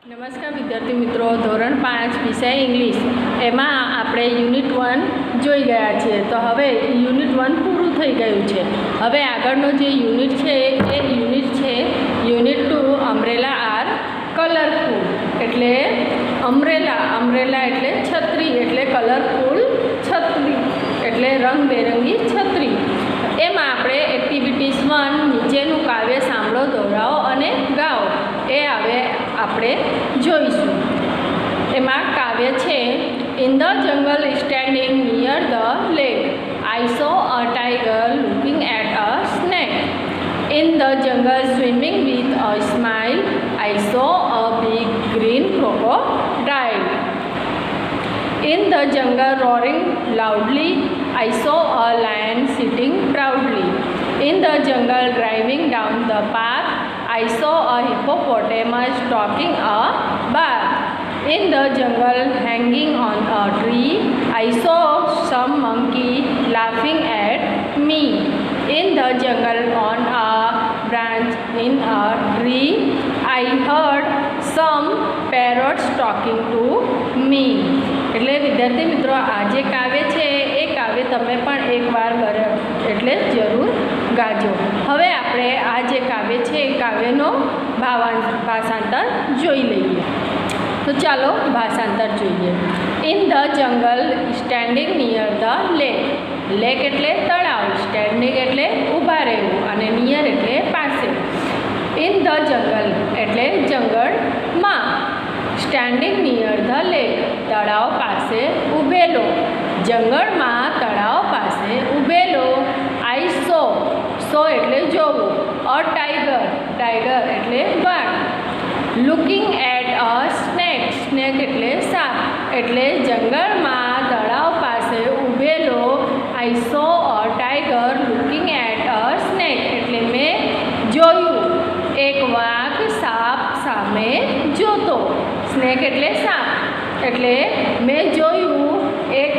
નમસ્કાર વિદ્યાર્થી મિત્રો, ધોરણ 5 વિષય ઇંગ્લિશ એમાં આપણે યુનિટ 1 જોઈ ગયા છીએ. તો હવે યુનિટ 1 પૂરું થઈ ગયું છે. હવે આગળનો જે યુનિટ છે એ યુનિટ છે યુનિટ 2 અમ્બ્રેલા આર કલરફુલ. એટલે અમ્બ્રેલા એટલે છત્રી, એટલે કલરફુલ છત્રી એટલે રંગબેરંગી છત્રી. એમાં આપણે એક્ટિવિટીઝ 1 નીચેનું કાવ્ય સાંભળો, દોહરાવો અને ગાઓ એ હવે આપણે જોઈશું. એમાં કાવ્ય છે, in the jungle standing near the lake I saw a tiger looking at a snake. In the jungle swimming with a smile I saw a big green crocodile. In the jungle roaring loudly, I saw a lion sitting proudly. In the jungle driving down the path, I saw a hippopotamus taking a bath. In the jungle hanging on a tree, I saw some monkey laughing at me. In the jungle on a branch in a tree, I heard some parrots talking to me. એટલે વિદ્યાર્થી મિત્રો, આ જે કાવ્ય છે એ કાવ્ય તમે પણ એકવાર એટલે જરૂર ગાજો. હવે આપણે આ જે કાવ્ય છે એ કાવ્યનો ભાષાંતર જોઈ લઈએ. તો ચાલો ભાષાંતર જોઈએ. In the jungle standing near the lake. Lake એટલે તળાવ, સ્ટેન્ડિંગ એટલે ઊભા રહેવું અને નિયર એટલે પાસે. ઇન ધ જંગલ એટલે જંગલમાં. સ્ટેન્ડિંગ નિયર ધ લેક તળાવ પાસે ઊભેલો. જંગલમાં તળાવ પાસે ઊભેલો. આઈ સો એટલે જોવું. અ ટાઈગર એટલે વાઘ. લુકિંગ એટ અ સ્નેક એટલે સાપ. એટલે જંગલમાં તળાવ પાસે ઊભેલો. I saw a tiger looking at a snake એટલે મેં જોયું એક વાઘ સાપ સામે જોતો. સ્નેક એટલે સાપ, એટલે મેં જોયું એક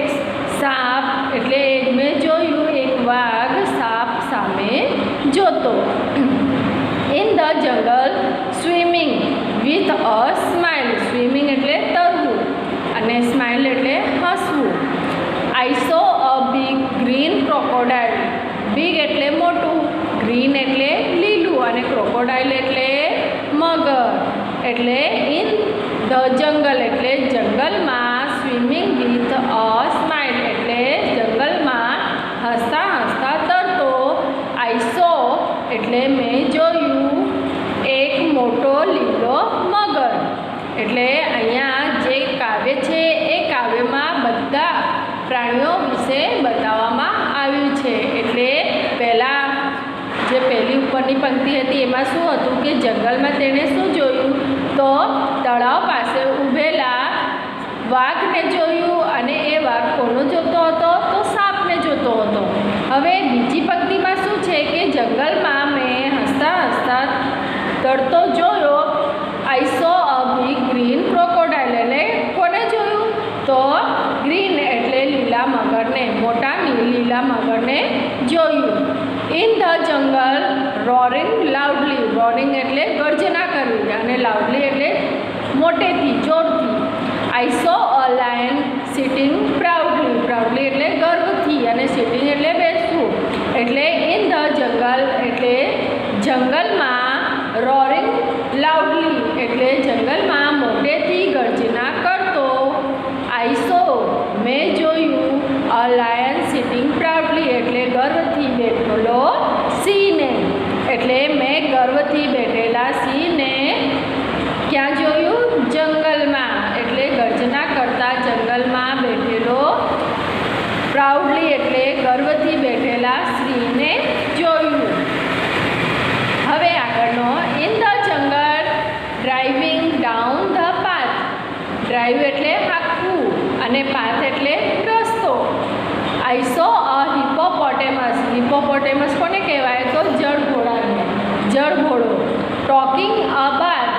સાપ, એટલે મેં જોયું એક વાઘ સાપ સામે જોતો. In the jungle swimming with a smile. Swimming એટલે તરવું અને સ્માઇલ એટલે હસવું. I saw a big green crocodile. Big એટલે મોટું, ગ્રીન એટલે લીલું અને ક્રોકોડાઇલ એટલે મગર. એટલે ઇન ધ જંગલ એટલે જંગલમાં. સ્વિમિંગ વિથ અ સ્માઇલ એટલે જંગલમાં હસતા હસતા તરતો. આઈ સો એટલે મેં જોયું એક મોટો લીલો મગર. એટલે અહીંયા જે કાવ્ય છે એ કાવ્યમાં બધા પ્રાણીઓ વિશે બતાવવામાં આવ્યું છે. એટલે પહેલાં જે પહેલી ઉપરની પંક્તિ હતી એમાં શું હતું કે જંગલમાં તેણે શું જોયું, તો તળાવ પાસે ઊભેલા વાઘને જોયું અને એ વાઘ કોનો જોતો હતો, તો સાપને જોતો હતો. હવે બીજી પંક્તિમાં શું છે કે જંગલમાં મેં હસતા હસતા તરતો જોયો. આઈ saw a big green crocodile. એટલે કોને જોયું, તો ગ્રીન એટલે લીલા મગરને, મોટા લીલા મગરને જોયું. In the jungle roaring loudly. Roaring એટલે ગર્જના કરવી અને લાઉડલી એટલે મોટેથી, જોરથી. I saw a lion sitting proudly. Proudly એટલે ગર્વથી અને સિટિંગ એટલે બેસવું. એટલે ઇન ધ જંગલ એટલે જંગલમાં. રોરિંગ લાઉડલી એટલે જંગલમાં મોટેથી ગર્જના કરતો. આઈ સો મેં જોયું. અ લાયન સિટિંગ પ્રાઉડલી એટલે ગર્વથી બેઠેલો સિંહને. એટલે મેં ગર્વથી બેઠેલા સિંહને ક્યાં જોયું, જંગલમાં. એટલે ગર્જના કરતા જંગલમાં બેઠેલો પ્રાઉડલી એટલે ગર્વથી બેઠેલા સિંહને જોયું. હવે આગળનો, ઇન ધ જંગલ driving down the path. Drive એટલે હાંકવું અને પાથ એટલે રસ્તો. આઈ સો અ હિપોપોટેમસ. હિપોપોટેમસ કોને કહેવાય, તો જળઘોડાને, જળઘોડો. ટોકિંગ અ બાથ.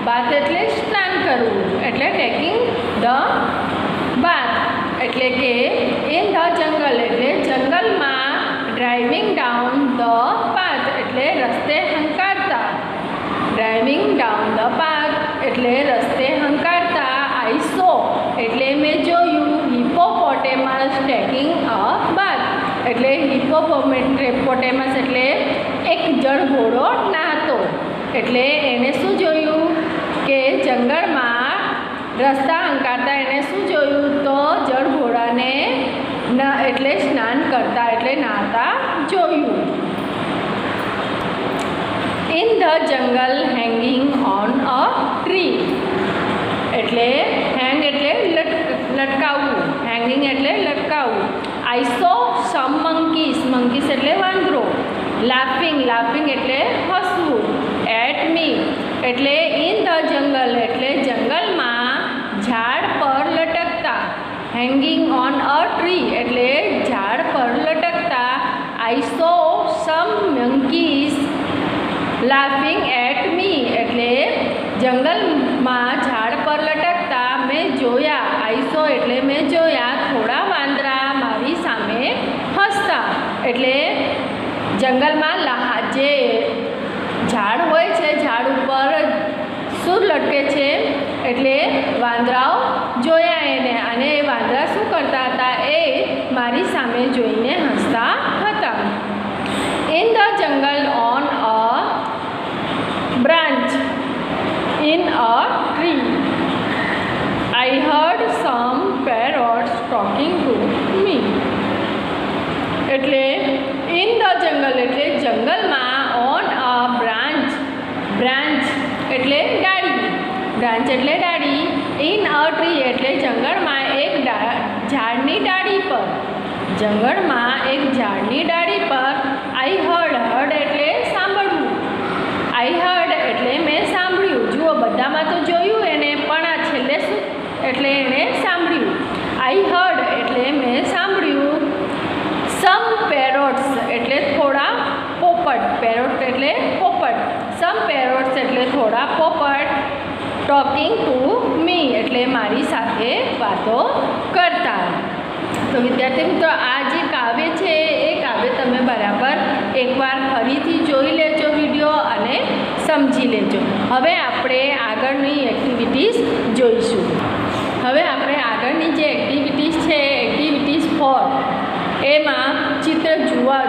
બાથ એટલે સ્નાન કરવું, એટલે ટેકિંગ ધ બાથ. એટલે કે ઇન ધ જંગલ એટલે જંગલમાં. ડ્રાઇવિંગ ડાઉન ધ પાથ એટલે રસ્તે હંકારતા. ડ્રાઇવિંગ ડાઉન ધ પાથ એટલે રસ્તે હિપોપોટેમસ એટલે એક જળઘોડો નાહતો. એટલે એણે શું જોયું કે જંગલમાં રસ્તા હંકારતા એણે શું જોયું તો જળઘોડાને એટલે સ્નાન કરતા એટલે નાહતા જોયું. ઇન ધ જંગલ હેંગિંગ ઓન અ ટ્રી એટલે હેંગ એટલે લટકાવવું, હેંગિંગ એટલે લટકાવવું. આઈ સો સમ મંકીસ, મંકીસ એટલે વાંદરો. લાફિંગ, લાફિંગ એટલે હસવું. એટ મી એટલે ઇન ધ જંગલ એટલે જંગલમાં ઝાડ પર લટકતા. હેંગિંગ ઓન અ ટ્રી એટલે ઝાડ પર લટકતા. આઈ સો સમ મંકીસ લાફિંગ એટ મી એટલે જંગલમાં ઝાડ પર લટકતા મેં જોયા. આઈ સો એટલે મેં જોયા થોડા વાંદરા મારી સામે હસતા. એટલે જંગલમાં જે ઝાડ હોય છે, ઝાડ ઉપર શું લટકે છે એટલે વાંદરાઓ જોયા એને, અને એ વાંદરા શું કરતા હતા એ મારી સામે જોઈને હસતા હતા. ઇન ધ જંગલ on a branch in a tree I heard some parrots talking to me. એટલે in the jungle એટલે જંગલમાં on a branch, branch એટલે ડાળી, branch એટલે ડાળી. in a tree એટલે જંગલમાં એક ઝાડની ડાળી પર, જંગલમાં એક ઝાડની ડાળી પર. I heard, heard એટલે સાંભળવું. I heard એટલે મેં સાંભળ્યું. જુઓ બધામાં તો જોયું એને, પણ આ છેલ્લે શું એટલે એણે સાંભળ્યું. I heard એટલે મેં સાંભળ્યું. Some parrots એટલે થોડા પોપટ, પેરોટ એટલે પોપટ. Some parrots એટલે થોડા પોપટ. ટોકિંગ ટુ મી એટલે મારી સાથે વાતો કરતા. તો વિદ્યાર્થી મિત્રો, આ જે કાવ્ય છે એ કાવ્ય તમે બરાબર એકવાર ફરીથી જોઈ લેજો વિડીયો અને સમજી લેજો. હવે આપણે આગળની એક્ટિવિટીઝ જોઈશું. હવે આપણે આગળની જે એક્ટિવિટીઝ છે, એક્ટિવિટીઝ 4, એમાં ચિત્ર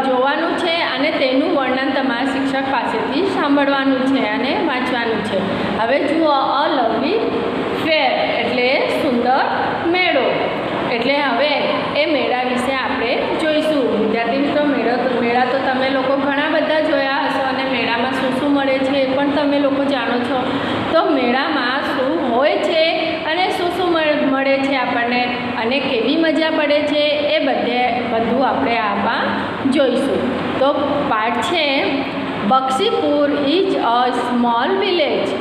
જોવાનું છે અને તેનું વર્ણન તમારા શિક્ષક પાસેથી સાંભળવાનું છે અને વાંચવાનું છે. હવે જુઓ, અ લવલી ફેર એટલે સુંદર મેળો. એટલે હવે એ મેળા વિશે આપણે જોઈશું. વિદ્યાર્થી મિત્રો, મેળા તો તમે લોકો ઘણા બધા જોયા હશો અને મેળામાં શું શું મળે છે એ પણ તમે લોકો જાણો છો. તો મેળામાં શું હોય છે અને શું શું મળે છે આપણને અને કેવી મજા પડે છે એ બધું આપણે આમાં જોઈશું. તો પાઠ છે, Bakshipur is a small village.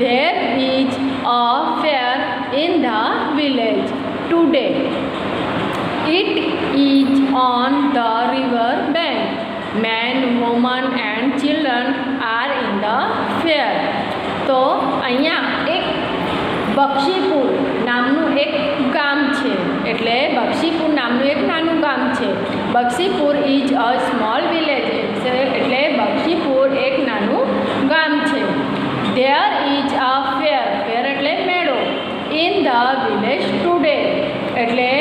There is a fair in the village today. It is on the river bank. Men, women and children are in the fair. તો અહીંયા એક બક્ષીપુર નામનું એક ગામ છે. એટલે બક્ષીપુર નામનું એક નાનું ગામ છે. Bakshipur is a small village એટલે બક્ષીપુર એક નાનું ગામ છે. There is a fair, fair એટલે મેળો. In the village today એટલે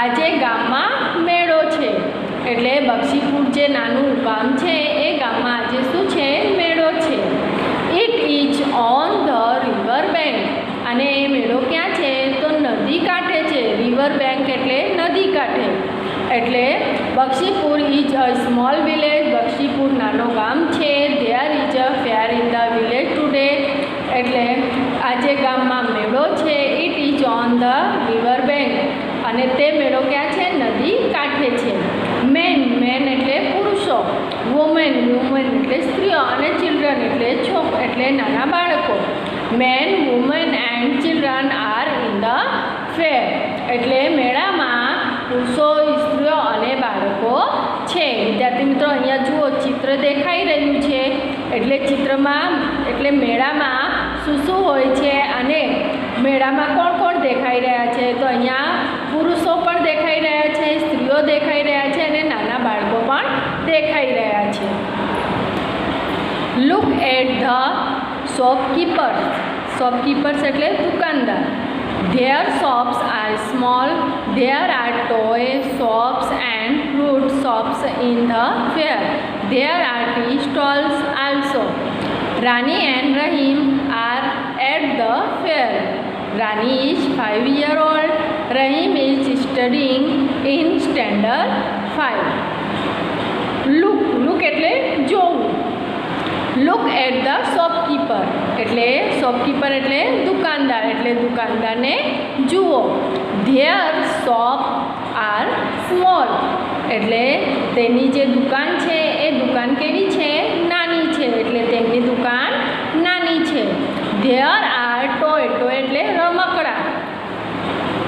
આજે ગામમાં મેળો છે. એટલે બક્ષીપુર જે નાનું ગામ છે એ ગામમાં આજે શું છે? મેળો છે. It is on the river bank અને એ મેળો ક્યાં છે? તો નદી કાંઠે છે. રિવર બેંક એટલે નદી કાંઠે. એટલે Bakshipur is a small village, Bakshipur નાનો ગામ છે. There is a fair in the village today એટલે આજે ગામમાં મેળો છે. It is on the river bank અને તે મેળો ક્યાં છે? નદી કાંઠે છે. મેન, મેન એટલે પુરુષો. વુમેન, વુમેન એટલે સ્ત્રીઓ અને ચિલ્ડ્રન એટલે નાના બાળકો. Men, women and children are in the fair એટલે મેળામાં પુરુષો, સ્ત્રીઓ અને બાળકો છે. વિદ્યાર્થી મિત્રો, અહીંયા જુઓ ચિત્ર દેખાઈ રહ્યું છે. એટલે ચિત્રમાં એટલે મેળામાં શું શું હોય છે અને મેળામાં કોણ કોણ દેખાઈ રહ્યા છે? તો અહીંયા પુરુષો પણ દેખાઈ રહ્યા છે, સ્ત્રીઓ દેખાઈ રહ્યા છે અને નાના બાળકો પણ દેખાઈ રહ્યા છે. Look at the shopkeepers. Shopkeepers એટલે દુકાનદાર. Their shops are small. There are toy shops and fruit shops in the fair. There are tea stalls also. Rani and Rahim are at the fair. Rani is 5 years old. Rahim is studying in standard 5. Look એટલે જોવું. Look at the shopkeeper એટલે shopkeeper એટલે દુકાનદાર એટલે દુકાનદારને જુઓ. Their shop are small એટલે તેની જે દુકાન છે એ દુકાન કેવી છે? નાની છે એટલે તેમની દુકાન નાની છે. There are toy એટલે રમકડા.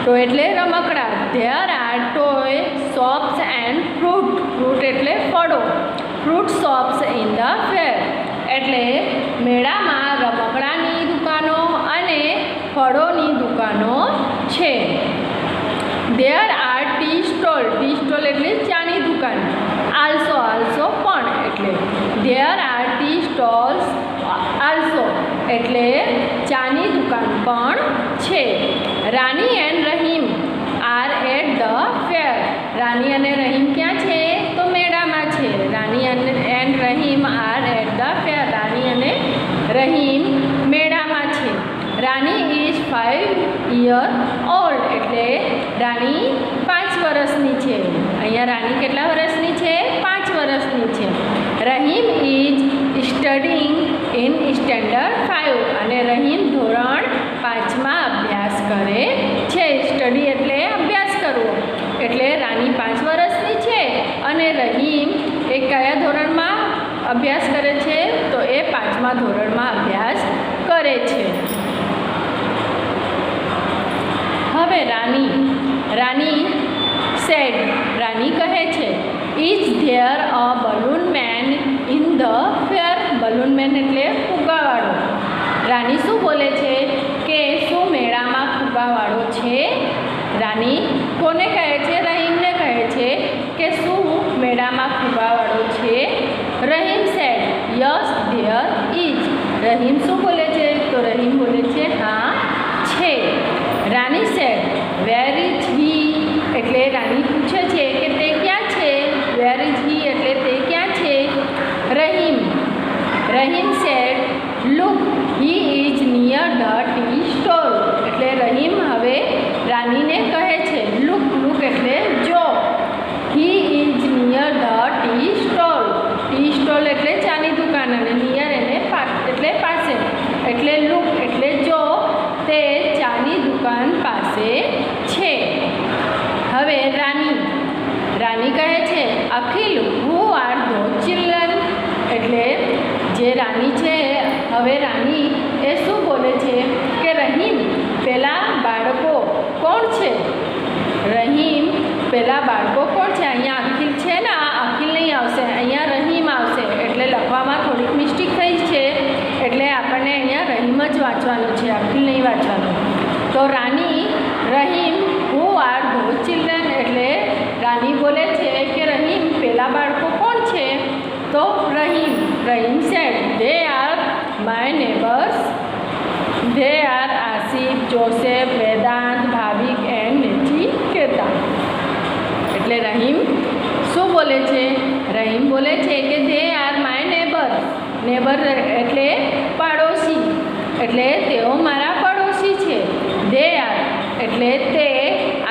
toy એટલે રમકડા. There are toy shops and fruit એટલે ફળો. fruit shops in the fair એટલે મેળામાં રમકડાની દુકાનો અને ફળોની દુકાનો છે. There are tea stall એટલે ચાની દુકાન. also પણ એટલે there are tea stalls also એટલે ચાની દુકાન પણ છે. Rani and Rahim are at the fair. Rani અને રહીમ ક્યાં છે? તો મેળામાં છે. Rani and Rahim are at the fair. Rani અને રહીમ મેળામાં છે. રાની ઇઝ 5 years old એટલે રાની 5 વર્ષની છે. અહીંયા રાની કેટલા વર્ષની છે? 5 વર્ષની છે. Rahim is studying in standard 5 અને રહીમ ધોરણ 5માં અભ્યાસ કરે છે. સ્ટડી એટલે અભ્યાસ કરવો એટલે રાની 5 વર્ષની છે અને રહીમ એ કયા ધોરણમાં અભ્યાસ કરે છે? તો એ 5મા ધોરણમાં અભ્યાસ કરે છે. હવે રાની સેડ રાની કહે છે is there a balloon man in the fair. Balloon man એટલે ફુગ્ગાવાળો. રાની શું બોલે છે કે શું મેળામાં ફુગ્ગાવાળો છે? રાની કોને કહે છે? રહીમને કહે છે કે શું મેળામાં ફુગ્ગાવાળો છે? Rahim said yes there is. Rahim શું બોલે છે? તો રહીમ બોલે છે હા છે. Rani sad where is he એટલે રાની પૂછે છે કે તે ક્યાં છે? વેર ઇઝ હી એટલે તે ક્યાં છે? Rahim said look he is near the tea stall એટલે રહીમ હવે રાનીને કહે છે લુક એટલે જો. He is near the tea stall. Tea stall એટલે ચાની દુકાન અને નિયર એટલે પાસે એટલે લુક એટલે જો તે ચાની દુકાન પાસે છે. હવે રાની કહે છે અખિલ હુ આર ધો ચિલ્ડ્રન એટલે જે રાની છે હવે રાની એ શું બોલે છે કે રહીમ પેલા બાળકો કોણ છે? રહીમ પેલા બાળકો કોણ છે? અહીંયા અખિલ છે ને, આ અખિલ નહીં આવશે, અહીંયા રહીમ આવશે એટલે લખવામાં થોડીક મિસ્ટેક થઈ છે એટલે આપણને અહીંયા રહીમ જ વાંચવાનું છે, અખિલ નહીં વાંચવાનું. તો રહીમ હુ આર ધો ચિલ્ડ્રન એટલે રાની બોલે છે કે રહીમ પેલા બાળકો કોણ છે? તો Rahim said they are my neighbours. They are Asif, Joseph, Vedant, Bhavik and Nachiketa. એટલે રહીમ શું બોલે છે? રહીમ બોલે છે કે દે આર માય નેબર એટલે પાડોશી એટલે તેઓ મારા પડોશી છે. દે આર એટલે તે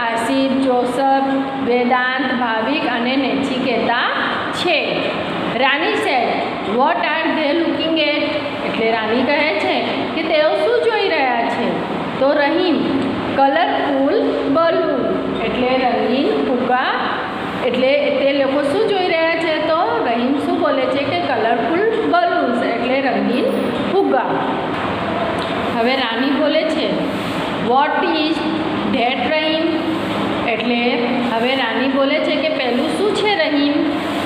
આસિફ, જોસફ, વેદાંત, ભાવિક અને નચિકેતા છે. Rani said what are they looking at એટલે રાની કહે છે કે તેઓ શું જોઈ રહ્યા છે? તો રહીમ કલરફુલ બલૂન એટલે રંગીન ફુગ્ગા એટલે તે લોકો શું જોઈ રહ્યા છે? તો રહીમ શું બોલે છે કે કલરફુલ બલૂન્સ એટલે રંગીન ફુગ્ગા. હવે રાની બોલે છે વોટ ઇઝ ધેટ રહીમ એટલે હવે રાની બોલે છે કે પહેલું શું છે રહીમ?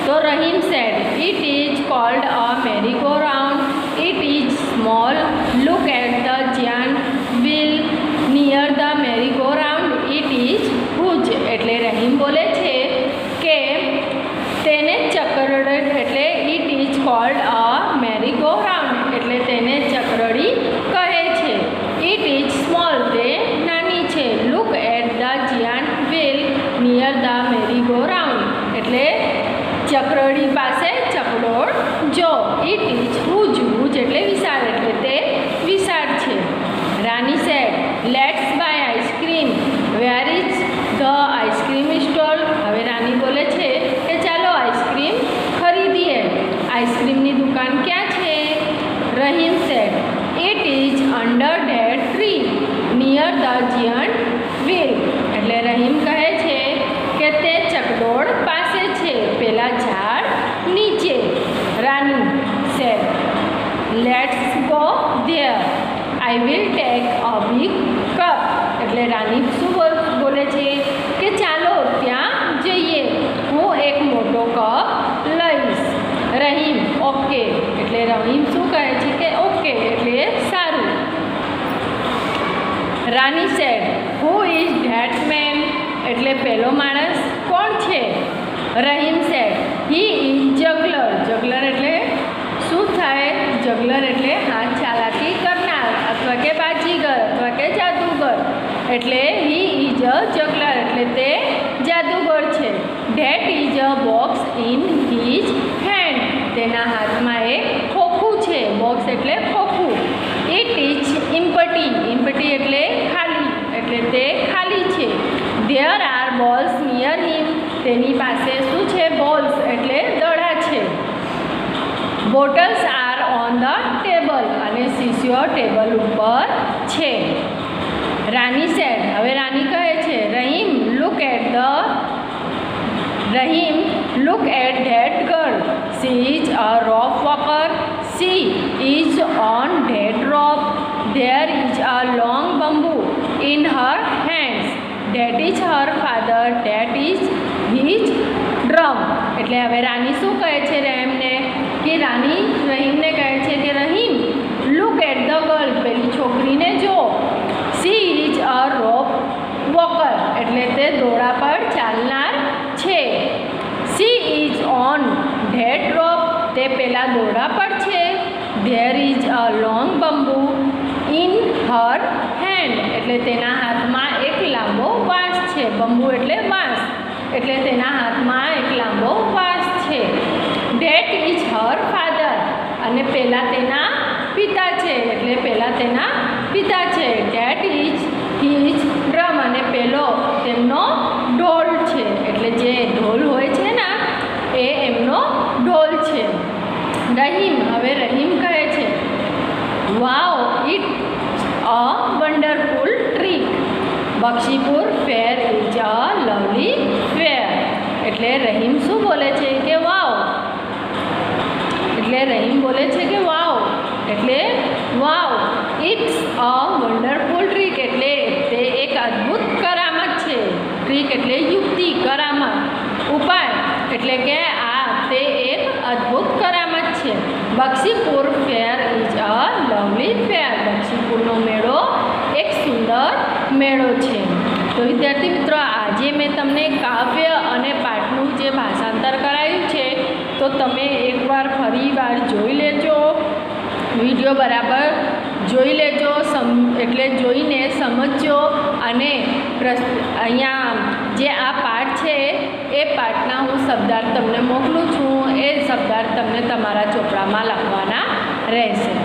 તો Rahim said it is called a merry go round. It is small. Look at the giant wheel near the merry go round. It is huge એટલે રહીમ બોલે છે કે તેને ચક્રડી એટલે it is called a merry go round એટલે તેને ચક્રડી કહે છે. ઇટ ઇઝ સ્મોલ તે નાની છે. It is હુજ. હુજ એટલે વિશાળ, એટલે તે વિશાળ છે. Rani said, let's buy ice cream. Where is the ice cream stall. હવે રાની બોલે છે કે ચાલો આઈસ્ક્રીમ ખરીદીએ. આઈસ્ક્રીમની દુકાન ક્યાં છે? Rahim said, it is under that tree near the giant wheel. એટલે રહીમ કહે છે કે તે ચકડોળ પાસે છે, પેલા ઝાડ નીચે. Rani said, let's go there. I will take a big cup. એટલે રાની શું બોલે છે કે ચાલો ત્યાં જઈએ, હું એક મોટો કપ લઈશ. રહીમ, ઓકે. એટલે રહીમ શું કહે છે કે ઓકે એટલે સારું. Rani said, who is that man. એટલે પેલો માણસ કોણ છે? Rahim said, he is juggler. Juggler એટલે શું થાય? જગલર એટલે હાથ ચાલાકી કરનાર, અથવા કે બાજીગર, અથવા કે જાદુગર. એટલે હી ઇઝ અ જગલર, એટલે તે જાદુગર છે. That is a box in his hand. તેના હાથમાં એક ખોખું છે. બોક્સ એટલે ખોખું. It is ઇમ્પટી. ઇમ્પટી એટલે ખાલી, એટલે તે ખાલી છે. ધેર આર બોલ્સ નિયર હિમ. તેની પાસે શું છે? બોલ્સ એટલે દડા છે. Bottles are on the table. અને શીશીઓ ટેબલ ઉપર છે. રાની સેડ, હવે રાની કહે છે Rahim look at that girl. She is a rope walker. She is on that rope. There is a long bamboo in her hands. That is her father. That is his drum. એટલે હવે રાની શું કહે છે રહીમને? કે રાની રહીમને કહે છે કે Rahim look at the girl. પેલી છોકરીને જો. She is a rope walker. એટલે તે દોડા પર ચાલનાર છે. She is on that rope. તે પેલા દોડા પર છે. There is a long bamboo in her hand. એટલે તેના હાથમાં એક લાંબો વાંસ છે. બંબુ એટલે વાંસ, એટલે તેના હાથમાં એક લાંબો વાંસ છે. That is her father. અને પેલા તેના પિતા છે, એટલે પેલા તેના પિતા છે. That is his drum. અને પેલો તેમનો ઢોલ છે, એટલે જે ઢોલ હોય છે ને એ એમનો ઢોલ છે. રહીમ, હવે રહીમ કહે છે wow it's a wonderful trick. Bakshipur fair is a lovely fair. એટલે રહીમ શું બોલે છે કે વાવ. એટલે રહીમ બોલે છે કે વાવ, એટલે વાવ ઇટ્સ અ વન્ડરફુલ ટ્રીક. એટલે તે એક અદ્ભુત કરામત છે. ટ્રીક એટલે યુક્તિ, કરામત, ઉપાય. એટલે કે આ તે એક અદ્ભુત કરામત છે. Bakshipur fair is a lovely ફેર. બક્ષીપુરનો મેળો એક સુંદર મેળો છે. તો વિદ્યાર્થી મિત્રો, આજે મેં તમને કાવ્ય અને પાઠનું જે ભાષાંતર કરાયું છે તો તમે એકવાર ફરીવાર જોઈ લેજો. વિડીયો બરાબર જોઈ લેજો, એટલે જોઈને સમજજો. અને અહીંયા જે આ પાઠ છે એ પાઠના હું શબ્દાર્થ તમને મોકલું છું. એ શબ્દાર્થ તમને તમારા ચોપડામાં લખવાના રહેશે.